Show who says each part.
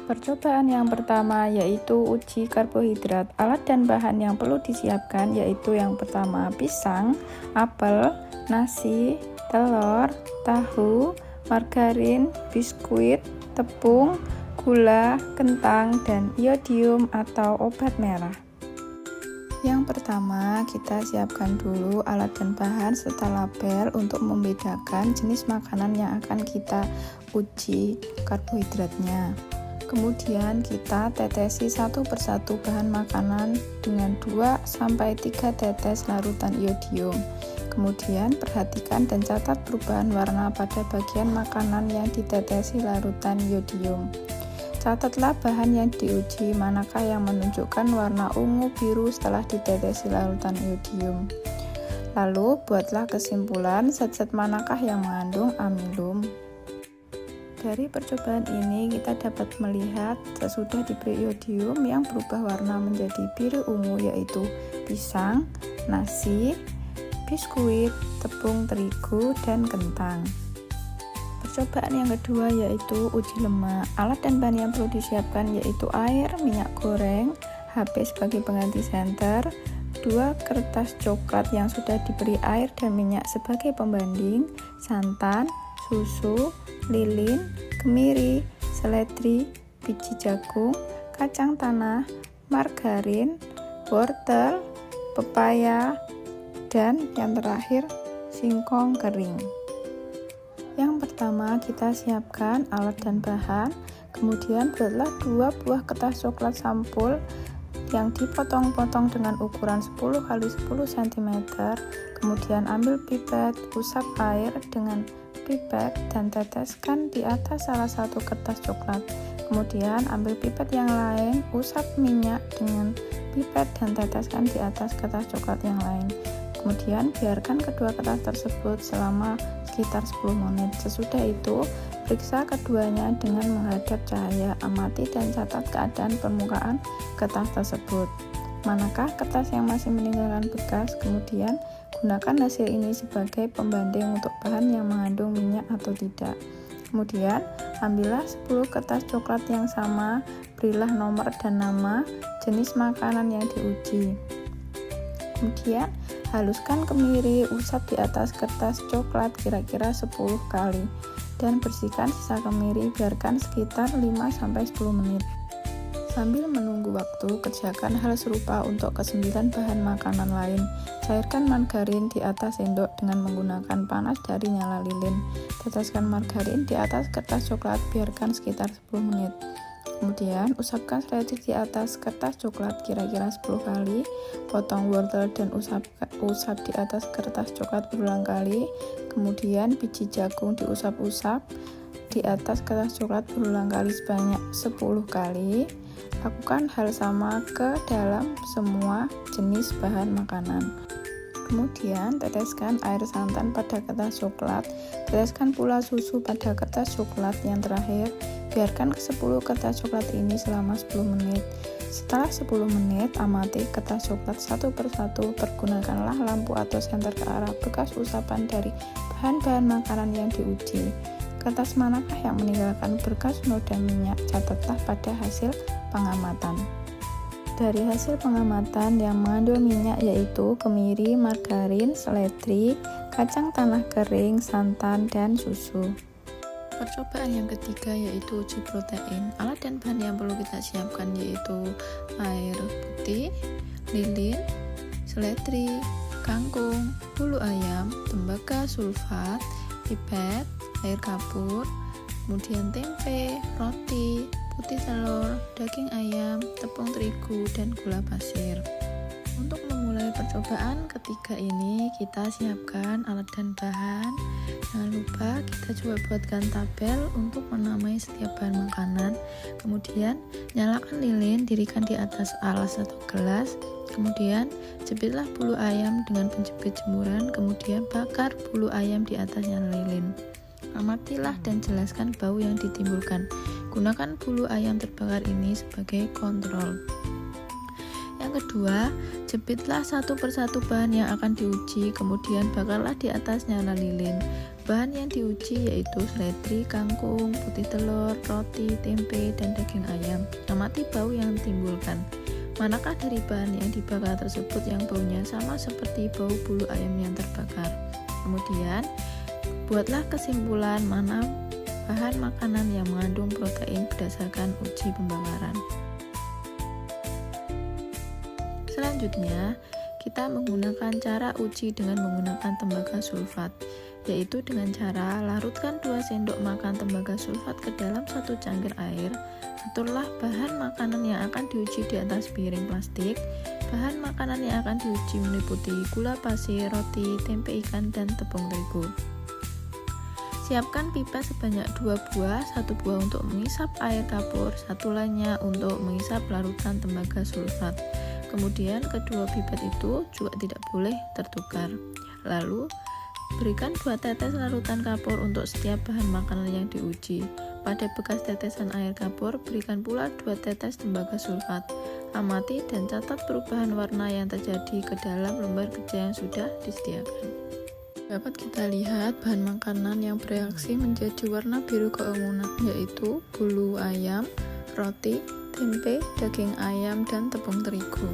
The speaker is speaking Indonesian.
Speaker 1: Percobaan yang pertama yaitu uji karbohidrat. Alat dan bahan yang perlu disiapkan yaitu yang pertama pisang, apel, nasi, telur, tahu, margarin, biskuit, tepung, gula, kentang, dan iodium atau obat merah. Yang pertama, kita siapkan dulu alat dan bahan serta label untuk membedakan jenis makanan yang akan kita uji karbohidratnya. Kemudian kita tetesi satu persatu bahan makanan dengan 2-3 tetes larutan iodium. Kemudian perhatikan dan catat perubahan warna pada bagian makanan yang ditetesi larutan iodium. Catatlah bahan yang diuji manakah yang menunjukkan warna ungu biru setelah ditetesi larutan iodium. Lalu buatlah kesimpulan zat-zat manakah yang mengandung amilum. Dari percobaan ini kita dapat melihat sesudah diberi iodium yang berubah warna menjadi biru ungu yaitu pisang, nasi, biskuit, tepung terigu, dan kentang. Percobaan yang kedua yaitu uji lemak. Alat dan bahan yang perlu disiapkan yaitu air, minyak goreng, HP sebagai pengganti senter, 2 kertas coklat yang sudah diberi air dan minyak sebagai pembanding, santan, susu, lilin, kemiri, seledri, biji jagung, kacang tanah, margarin, wortel, pepaya, dan yang terakhir singkong kering. Yang pertama kita siapkan alat dan bahan, kemudian buatlah 2 buah kertas coklat sampul yang dipotong-potong dengan ukuran 10 x 10 cm. Kemudian ambil pipet, usap air dengan pipet dan teteskan di atas salah satu kertas coklat. Kemudian ambil pipet yang lain, usap minyak dengan pipet dan teteskan di atas kertas coklat yang lain. Kemudian biarkan kedua kertas tersebut selama sekitar 10 menit. Sesudah itu, periksa keduanya dengan menghadap cahaya, amati dan catat keadaan permukaan kertas tersebut. Manakah kertas yang masih meninggalkan bekas? Kemudian gunakan hasil ini sebagai pembanding untuk bahan yang mengandung minyak atau tidak. Kemudian ambillah 10 kertas coklat yang sama, berilah nomor dan nama jenis makanan yang diuji. Kemudian haluskan kemiri, usap di atas kertas coklat kira-kira 10 kali dan bersihkan sisa kemiri, biarkan sekitar 5-10 menit. Sambil menunggu waktu, kerjakan hal serupa untuk ke-9 bahan makanan lain. Cairkan margarin di atas sendok dengan menggunakan panas dari nyala lilin. Teteskan margarin di atas kertas coklat, biarkan sekitar 10 menit. Kemudian, usapkan seledri di atas kertas coklat kira-kira 10 kali. Potong wortel dan usap di atas kertas coklat berulang kali. Kemudian, biji jagung diusap-usap di atas kertas coklat berulang kali sebanyak 10 kali. Lakukan hal sama ke dalam semua jenis bahan makanan. Kemudian teteskan air santan pada kertas coklat, teteskan pula susu pada kertas coklat yang terakhir. Biarkan ke-10 kertas coklat ini selama 10 menit. Setelah 10 menit, amati kertas coklat satu persatu. Pergunakanlah lampu atau senter ke arah bekas usapan dari bahan-bahan makanan yang diuji. Kertas manakah yang meninggalkan berkas noda minyak? Catatlah pada hasil pengamatan. Dari hasil pengamatan yang mengandung minyak yaitu kemiri, margarin, seledri, kacang tanah kering, santan, dan susu. Percobaan yang ketiga yaitu uji protein. Alat dan bahan yang perlu kita siapkan yaitu air putih, lilin, seledri, kangkung, bulu ayam, tembaga sulfat, pipet, air kapur, kemudian tempe, roti, putih telur, daging ayam, tepung terigu, dan gula pasir. Untuk memulai percobaan ketiga ini, kita siapkan alat dan bahan. Jangan lupa kita coba buatkan tabel untuk menamai setiap bahan makanan. Kemudian nyalakan lilin, dirikan di atas alas atau gelas. Kemudian jepitlah bulu ayam dengan penjepit jemuran. Kemudian bakar bulu ayam di atasnya lilin. Amatilah dan jelaskan bau yang ditimbulkan. Gunakan bulu ayam terbakar ini sebagai kontrol. Yang kedua, jepitlah satu persatu bahan yang akan diuji, kemudian bakarlah di atas nyala lilin. Bahan yang diuji yaitu seledri, kangkung, putih telur, roti, tempe, dan daging ayam. Amati bau yang ditimbulkan. Manakah dari bahan yang dibakar tersebut yang baunya sama seperti bau bulu ayam yang terbakar? Kemudian, buatlah kesimpulan mana bahan makanan yang mengandung protein berdasarkan uji pembakaran. Selanjutnya, kita menggunakan cara uji dengan menggunakan tembaga sulfat, yaitu dengan cara larutkan 2 sendok makan tembaga sulfat ke dalam 1 cangkir air. Aturlah bahan makanan yang akan diuji di atas piring plastik. Bahan makanan yang akan diuji meliputi gula pasir, roti, tempe ikan, dan tepung terigu. Siapkan pipet sebanyak 2 buah, 1 buah untuk mengisap air kapur, 1 lainnya untuk mengisap larutan tembaga sulfat. Kemudian kedua pipet itu juga tidak boleh tertukar. Lalu, berikan 2 tetes larutan kapur untuk setiap bahan makanan yang diuji. Pada bekas tetesan air kapur, berikan pula 2 tetes tembaga sulfat. Amati dan catat perubahan warna yang terjadi ke dalam lembar kerja yang sudah disediakan. Dapat kita lihat bahan makanan yang bereaksi menjadi warna biru keunguan, yaitu bulu ayam, roti, tempe, daging ayam, dan tepung terigu.